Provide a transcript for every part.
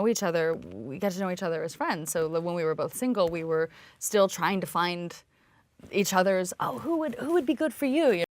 know each other, we got to know each other as friends. So when we were both single, we were still trying to find each other's, oh, who would be good for you?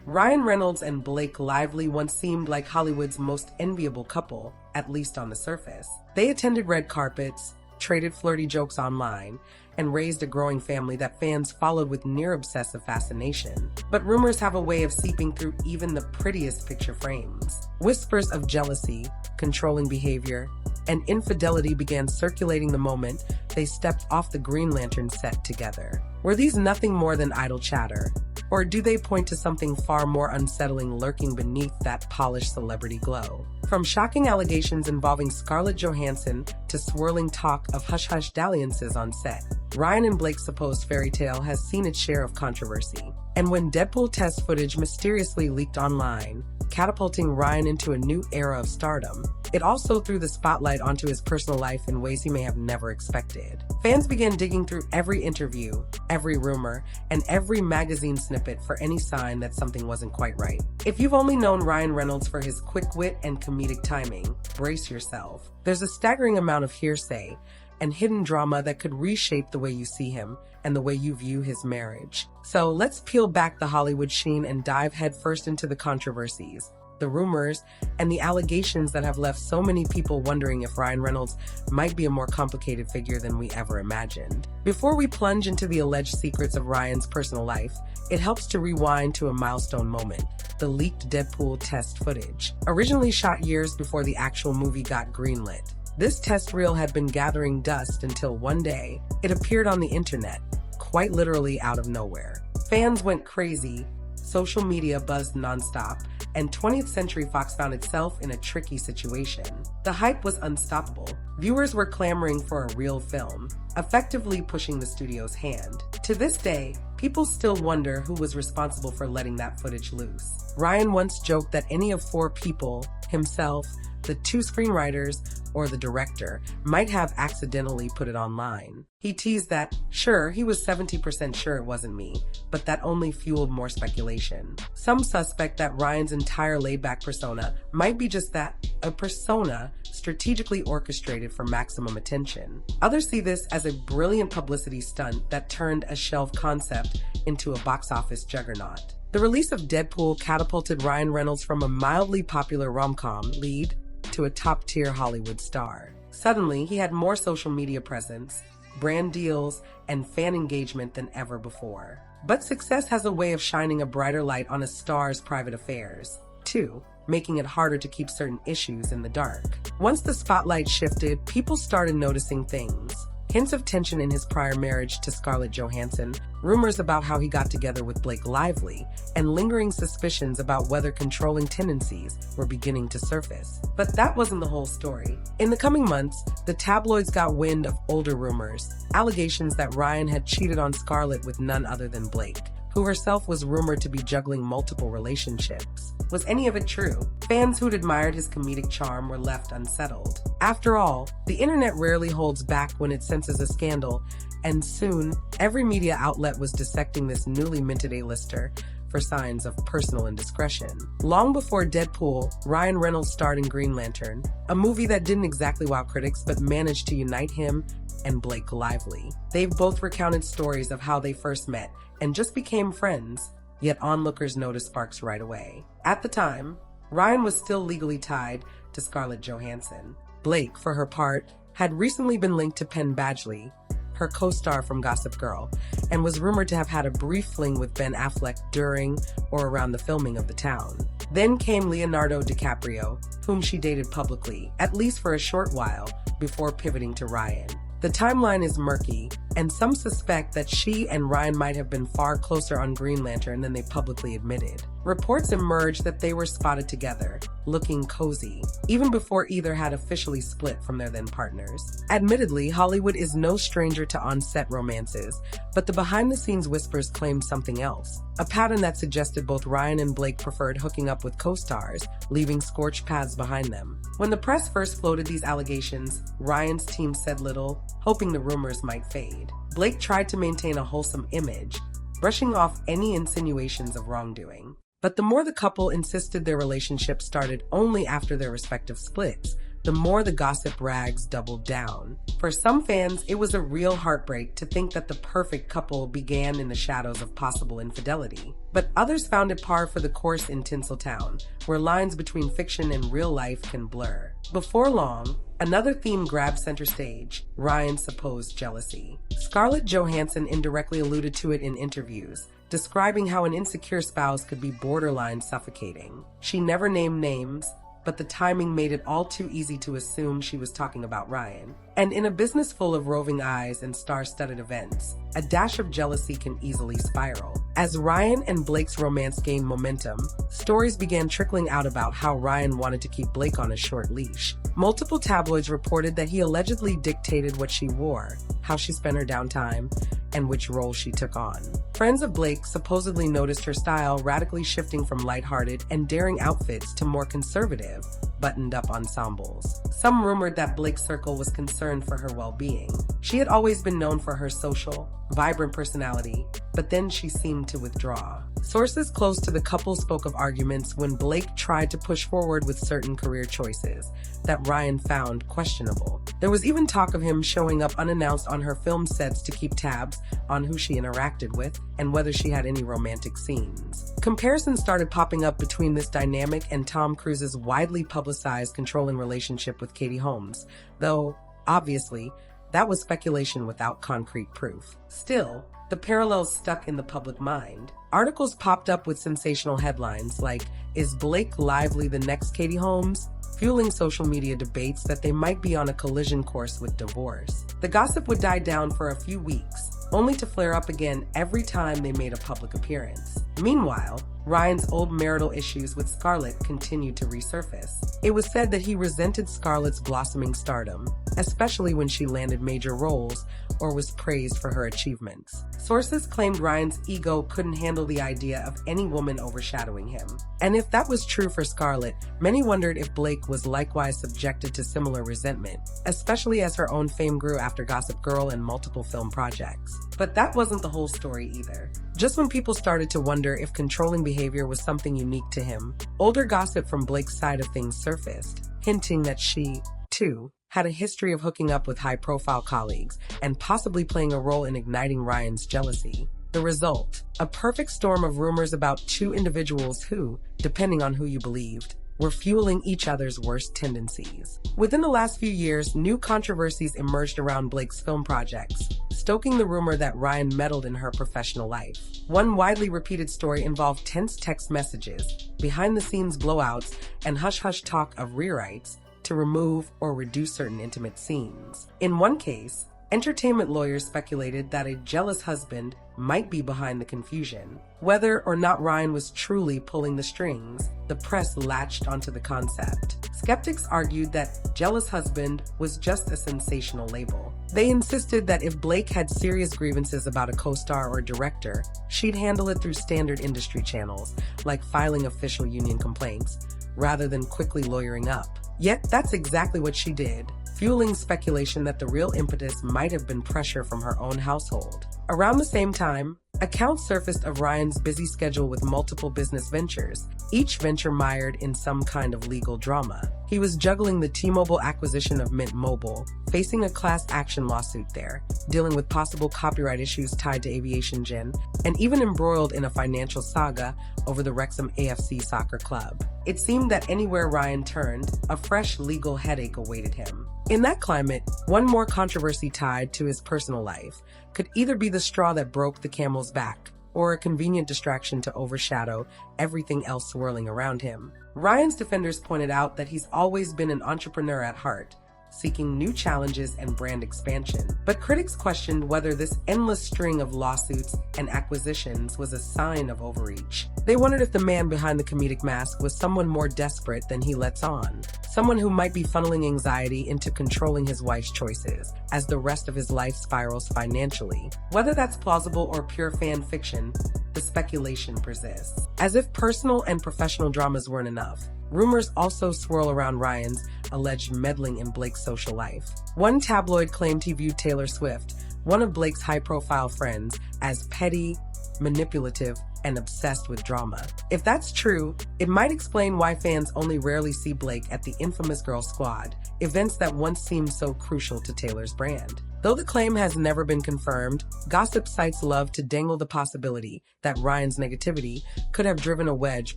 Ryan Reynolds and Blake Lively once seemed like Hollywood's most enviable couple, at least on the surface. They attended red carpets, traded flirty jokes online, and raised a growing family that fans followed with near-obsessive fascination. But rumors have a way of seeping through even the prettiest picture frames. Whispers of jealousy, controlling behavior, and infidelity began circulating the moment they stepped off the Green Lantern set together. Were these nothing more than idle chatter? Or do they point to something far more unsettling lurking beneath that polished celebrity glow? From shocking allegations involving Scarlett Johansson to swirling talk of hush-hush dalliances on set, Ryan and Blake's supposed fairy tale has seen its share of controversy. And when Deadpool test footage mysteriously leaked online, catapulting Ryan into a new era of stardom, it also threw the spotlight onto his personal life in ways he may have never expected. Fans began digging through every interview, every rumor, and every magazine snippet for any sign that something wasn't quite right. If you've only known Ryan Reynolds for his quick wit and comedic timing, brace yourself. There's a staggering amount of hearsay and hidden drama that could reshape the way you see him and the way you view his marriage. So let's peel back the Hollywood sheen and dive headfirst into the controversies, the rumors, and the allegations that have left so many people wondering if Ryan Reynolds might be a more complicated figure than we ever imagined. Before we plunge into the alleged secrets of Ryan's personal life, it helps to rewind to a milestone moment: the leaked Deadpool test footage. Originally shot years before the actual movie got greenlit, this test reel had been gathering dust until one day it appeared on the internet, quite literally out of nowhere. Fans went crazy, social media buzzed nonstop, and 20th Century Fox found itself in a tricky situation. The hype was unstoppable. Viewers were clamoring for a real film, effectively pushing the studio's hand. To this day, people still wonder who was responsible for letting that footage loose. Ryan once joked that any of four people, himself, the two screenwriters, or the director, might have accidentally put it online. He teased that, sure, he was 70% sure it wasn't me, but that only fueled more speculation. Some suspect that Ryan's entire laid-back persona might be just that, a persona strategically orchestrated for maximum attention. Others see this as a brilliant publicity stunt that turned a shelved concept into a box office juggernaut. The release of Deadpool catapulted Ryan Reynolds from a mildly popular rom-com lead to a top-tier Hollywood star. Suddenly, he had more social media presence, brand deals, and fan engagement than ever before. But success has a way of shining a brighter light on a star's private affairs, too, making it harder to keep certain issues in the dark. Once the spotlight shifted, people started noticing things. Hints of tension in his prior marriage to Scarlett Johansson, rumors about how he got together with Blake Lively, and lingering suspicions about whether controlling tendencies were beginning to surface. But that wasn't the whole story. In the coming months, the tabloids got wind of older rumors, allegations that Ryan had cheated on Scarlett with none other than Blake, who herself was rumored to be juggling multiple relationships. Was any of it true? Fans who'd admired his comedic charm were left unsettled. After all, the internet rarely holds back when it senses a scandal, and soon, every media outlet was dissecting this newly minted A-lister for signs of personal indiscretion. Long before Deadpool, Ryan Reynolds starred in Green Lantern, a movie that didn't exactly wow critics but managed to unite him and Blake Lively. They've both recounted stories of how they first met and just became friends, yet onlookers noticed sparks right away. At the time, Ryan was still legally tied to Scarlett Johansson. Blake, for her part, had recently been linked to Penn Badgley, her co-star from Gossip Girl, and was rumored to have had a brief fling with Ben Affleck during or around the filming of The Town. Then came Leonardo DiCaprio, whom she dated publicly, at least for a short while, before pivoting to Ryan. The timeline is murky, and some suspect that she and Ryan might have been far closer on Green Lantern than they publicly admitted. Reports emerged that they were spotted together, looking cozy, even before either had officially split from their then partners. Admittedly, Hollywood is no stranger to on-set romances, but the behind-the-scenes whispers claimed something else, a pattern that suggested both Ryan and Blake preferred hooking up with co-stars, leaving scorched paths behind them. When the press first floated these allegations, Ryan's team said little, hoping the rumors might fade. Blake tried to maintain a wholesome image, brushing off any insinuations of wrongdoing. But the more the couple insisted their relationship started only after their respective splits, the more the gossip rags doubled down. For some fans, it was a real heartbreak to think that the perfect couple began in the shadows of possible infidelity. But others found it par for the course in Tinseltown, where lines between fiction and real life can blur. Before long, another theme grabbed center stage: Ryan's supposed jealousy. Scarlett Johansson indirectly alluded to it in interviews, describing how an insecure spouse could be borderline suffocating. She never named names, but the timing made it all too easy to assume she was talking about Ryan. And in a business full of roving eyes and star-studded events, a dash of jealousy can easily spiral. As Ryan and Blake's romance gained momentum, stories began trickling out about how Ryan wanted to keep Blake on a short leash. Multiple tabloids reported that he allegedly dictated what she wore, how she spent her downtime, and which role she took on. Friends of Blake supposedly noticed her style radically shifting from lighthearted and daring outfits to more conservative, buttoned-up ensembles. Some rumored that Blake's circle was concerned for her well-being. She had always been known for her social, vibrant personality, but then she seemed to withdraw. Sources close to the couple spoke of arguments when Blake tried to push forward with certain career choices that Ryan found questionable. There was even talk of him showing up unannounced on her film sets to keep tabs on who she interacted with and whether she had any romantic scenes. Comparisons started popping up between this dynamic and Tom Cruise's widely publicized controlling relationship with Katie Holmes, though, obviously, that was speculation without concrete proof. Still, the parallels stuck in the public mind. Articles popped up with sensational headlines like, "Is Blake Lively the next Katie Holmes?" fueling social media debates that they might be on a collision course with divorce. The gossip would die down for a few weeks, only to flare up again every time they made a public appearance. Meanwhile, Ryan's old marital issues with Scarlett continued to resurface. It was said that he resented Scarlett's blossoming stardom, especially when she landed major roles or was praised for her achievements. Sources claimed Ryan's ego couldn't handle the idea of any woman overshadowing him. And if that was true for Scarlett, many wondered if Blake was likewise subjected to similar resentment, especially as her own fame grew after Gossip Girl and multiple film projects. But that wasn't the whole story either. Just when people started to wonder if controlling behavior was something unique to him, older gossip from Blake's side of things surfaced, hinting that she, too, had a history of hooking up with high-profile colleagues and possibly playing a role in igniting Ryan's jealousy. The result, a perfect storm of rumors about two individuals who, depending on who you believed, were fueling each other's worst tendencies. Within the last few years, new controversies emerged around Blake's film projects, stoking the rumor that Ryan meddled in her professional life. One widely repeated story involved tense text messages, behind-the-scenes blowouts, and hush-hush talk of rewrites to remove or reduce certain intimate scenes. In one case, entertainment lawyers speculated that a jealous husband might be behind the confusion. Whether or not Ryan was truly pulling the strings, the press latched onto the concept. Skeptics argued that jealous husband was just a sensational label. They insisted that if Blake had serious grievances about a co-star or director, she'd handle it through standard industry channels, like filing official union complaints, rather than quickly lawyering up. Yet that's exactly what she did, fueling speculation that the real impetus might have been pressure from her own household. Around the same time, accounts surfaced of Ryan's busy schedule with multiple business ventures, each venture mired in some kind of legal drama. He was juggling the T-Mobile acquisition of Mint Mobile, facing a class action lawsuit there, dealing with possible copyright issues tied to Aviation Gin, and even embroiled in a financial saga over the Wrexham AFC soccer club. It seemed that anywhere Ryan turned, a fresh legal headache awaited him. In that climate, one more controversy tied to his personal life could either be the straw that broke the camel's back, or a convenient distraction to overshadow everything else swirling around him. Ryan's defenders pointed out that he's always been an entrepreneur at heart, seeking new challenges and brand expansion. But critics questioned whether this endless string of lawsuits and acquisitions was a sign of overreach. They wondered if the man behind the comedic mask was someone more desperate than he lets on, someone who might be funneling anxiety into controlling his wife's choices as the rest of his life spirals financially. Whether that's plausible or pure fan fiction, the speculation persists. As if personal and professional dramas weren't enough, rumors also swirl around Ryan's alleged meddling in Blake's social life. One tabloid claimed he viewed Taylor Swift, one of Blake's high-profile friends, as petty, manipulative, and obsessed with drama. If that's true, it might explain why fans only rarely see Blake at the infamous Girl Squad, events that once seemed so crucial to Taylor's brand. Though the claim has never been confirmed, gossip sites love to dangle the possibility that Ryan's negativity could have driven a wedge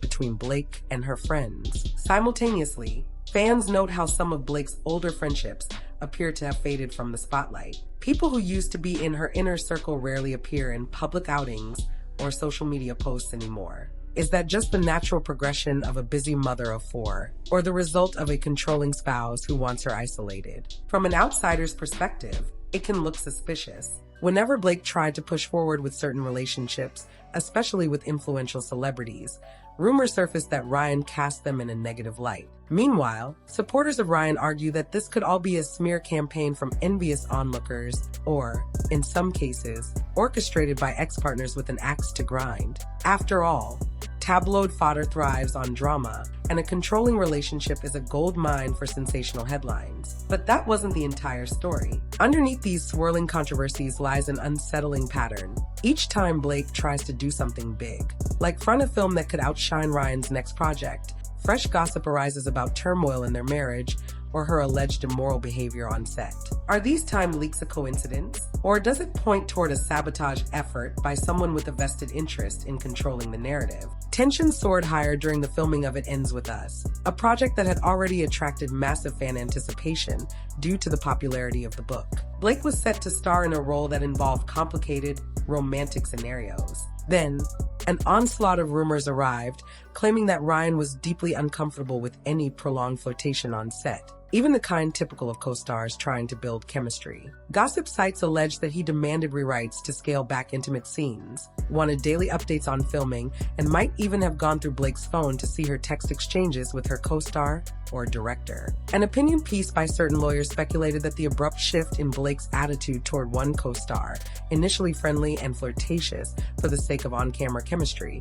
between Blake and her friends. Simultaneously, fans note how some of Blake's older friendships appear to have faded from the spotlight. People who used to be in her inner circle rarely appear in public outings or social media posts anymore. Is that just the natural progression of a busy mother of four, or the result of a controlling spouse who wants her isolated? From an outsider's perspective, it can look suspicious. Whenever Blake tried to push forward with certain relationships, especially with influential celebrities, rumors surfaced that Ryan cast them in a negative light. Meanwhile, supporters of Ryan argue that this could all be a smear campaign from envious onlookers, or, in some cases, orchestrated by ex-partners with an axe to grind. After all, tabloid fodder thrives on drama, and a controlling relationship is a gold mine for sensational headlines. But that wasn't the entire story. Underneath these swirling controversies lies an unsettling pattern. Each time Blake tries to do something big, like front a film that could outshine Ryan's next project, fresh gossip arises about turmoil in their marriage or her alleged immoral behavior on set. Are these time leaks a coincidence? Or does it point toward a sabotage effort by someone with a vested interest in controlling the narrative? Tension soared higher during the filming of It Ends With Us, a project that had already attracted massive fan anticipation due to the popularity of the book. Blake was set to star in a role that involved complicated, romantic scenarios. Then, an onslaught of rumors arrived, claiming that Ryan was deeply uncomfortable with any prolonged flirtation on set, even the kind typical of co-stars trying to build chemistry. Gossip sites allege that he demanded rewrites to scale back intimate scenes, wanted daily updates on filming, and might even have gone through Blake's phone to see her text exchanges with her co-star or director. An opinion piece by certain lawyers speculated that the abrupt shift in Blake's attitude toward one co-star, initially friendly and flirtatious for the sake of on-camera chemistry,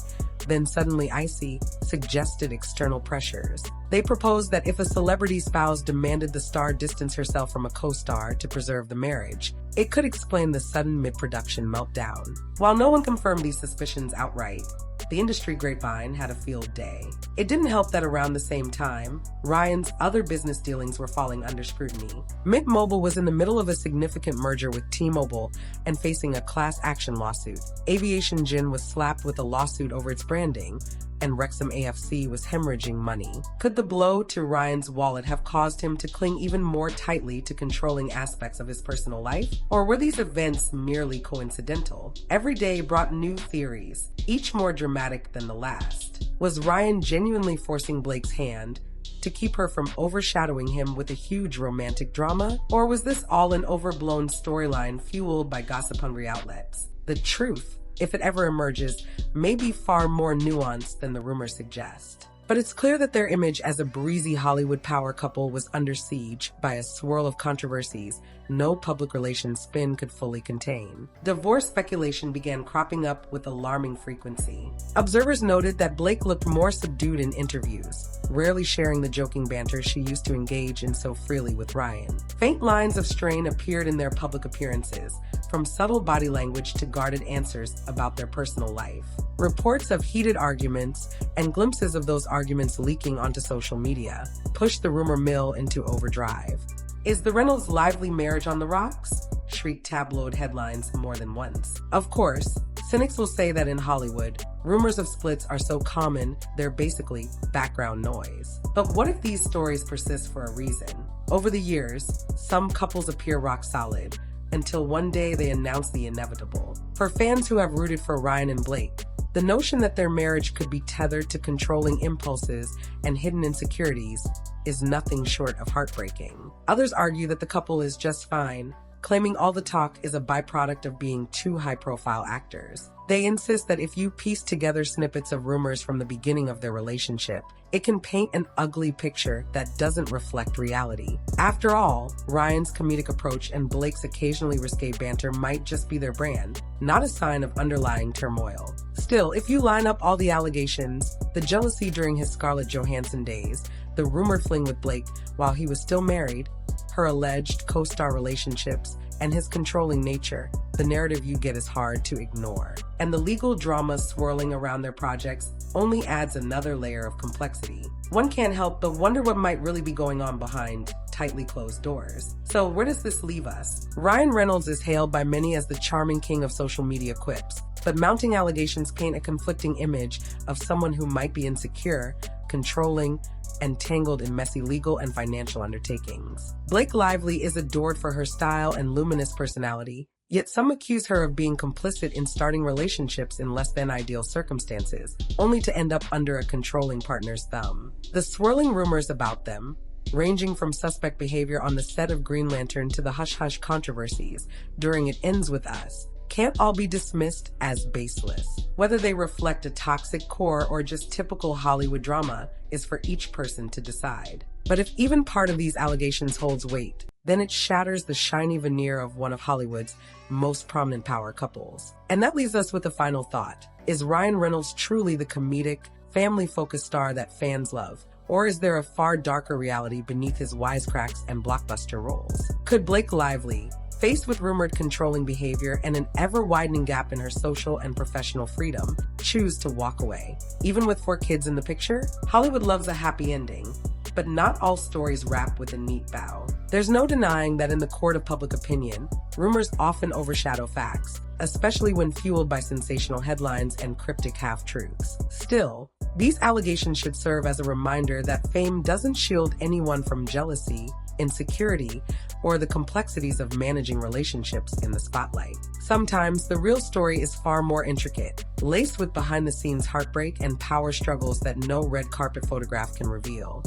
then suddenly icy, suggested external pressures. They proposed that if a celebrity spouse demanded the star distance herself from a co-star to preserve the marriage, it could explain the sudden mid-production meltdown. While no one confirmed these suspicions outright, the industry grapevine had a field day. It didn't help that around the same time, Ryan's other business dealings were falling under scrutiny. Mint Mobile was in the middle of a significant merger with T-Mobile and facing a class action lawsuit. Aviation Gin was slapped with a lawsuit over its branding, and Wrexham AFC was hemorrhaging money. Could the blow to Ryan's wallet have caused him to cling even more tightly to controlling aspects of his personal life? Or were these events merely coincidental? Every day brought new theories, each more dramatic than the last. Was Ryan genuinely forcing Blake's hand to keep her from overshadowing him with a huge romantic drama? Or was this all an overblown storyline fueled by gossip-hungry outlets? The truth, if it ever emerges, may be far more nuanced than the rumors suggest. But it's clear that their image as a breezy Hollywood power couple was under siege by a swirl of controversies no public relations spin could fully contain. Divorce speculation began cropping up with alarming frequency. Observers noted that Blake looked more subdued in interviews, rarely sharing the joking banter she used to engage in so freely with Ryan. Faint lines of strain appeared in their public appearances, from subtle body language to guarded answers about their personal life. Reports of heated arguments and glimpses of those arguments leaking onto social media pushed the rumor mill into overdrive. Is the Reynolds Lively marriage on the rocks? Shrieked tabloid headlines more than once. Of course, cynics will say that in Hollywood, rumors of splits are so common they're basically background noise. But what if these stories persist for a reason? Over the years, some couples appear rock solid, until one day they announce the inevitable. For fans who have rooted for Ryan and Blake, the notion that their marriage could be tethered to controlling impulses and hidden insecurities is nothing short of heartbreaking. Others argue that the couple is just fine, claiming all the talk is a byproduct of being two high-profile actors. They insist that if you piece together snippets of rumors from the beginning of their relationship, it can paint an ugly picture that doesn't reflect reality. After all, Ryan's comedic approach and Blake's occasionally risque banter might just be their brand, not a sign of underlying turmoil. Still, if you line up all the allegations, the jealousy during his Scarlett Johansson days, the rumored fling with Blake while he was still married, her alleged co-star relationships, and his controlling nature, the narrative you get is hard to ignore. and the legal drama swirling around their projects only adds another layer of complexity. One can't help but wonder what might really be going on behind tightly closed doors. So where does this leave us? Ryan Reynolds is hailed by many as the charming king of social media quips, but mounting allegations paint a conflicting image of someone who might be insecure, controlling, and tangled in messy legal and financial undertakings. Blake Lively is adored for her style and luminous personality, yet some accuse her of being complicit in starting relationships in less than ideal circumstances, only to end up under a controlling partner's thumb. The swirling rumors about them, ranging from suspect behavior on the set of Green Lantern to the hush-hush controversies during It Ends With Us, can't all be dismissed as baseless. Whether they reflect a toxic core or just typical Hollywood drama is for each person to decide. But if even part of these allegations holds weight, then it shatters the shiny veneer of one of Hollywood's most prominent power couples. And that leaves us with a final thought. Is Ryan Reynolds truly the comedic, family-focused star that fans love? Or is there a far darker reality beneath his wisecracks and blockbuster roles? Could Blake Lively, faced with rumored controlling behavior and an ever-widening gap in her social and professional freedom, choose to walk away? Even with 4 kids in the picture, Hollywood loves a happy ending, but not all stories wrap with a neat bow. There's no denying that in the court of public opinion, rumors often overshadow facts, especially when fueled by sensational headlines and cryptic half-truths. Still, these allegations should serve as a reminder that fame doesn't shield anyone from jealousy, insecurity, or the complexities of managing relationships in the spotlight. Sometimes the real story is far more intricate, laced with behind-the-scenes heartbreak and power struggles that no red carpet photograph can reveal.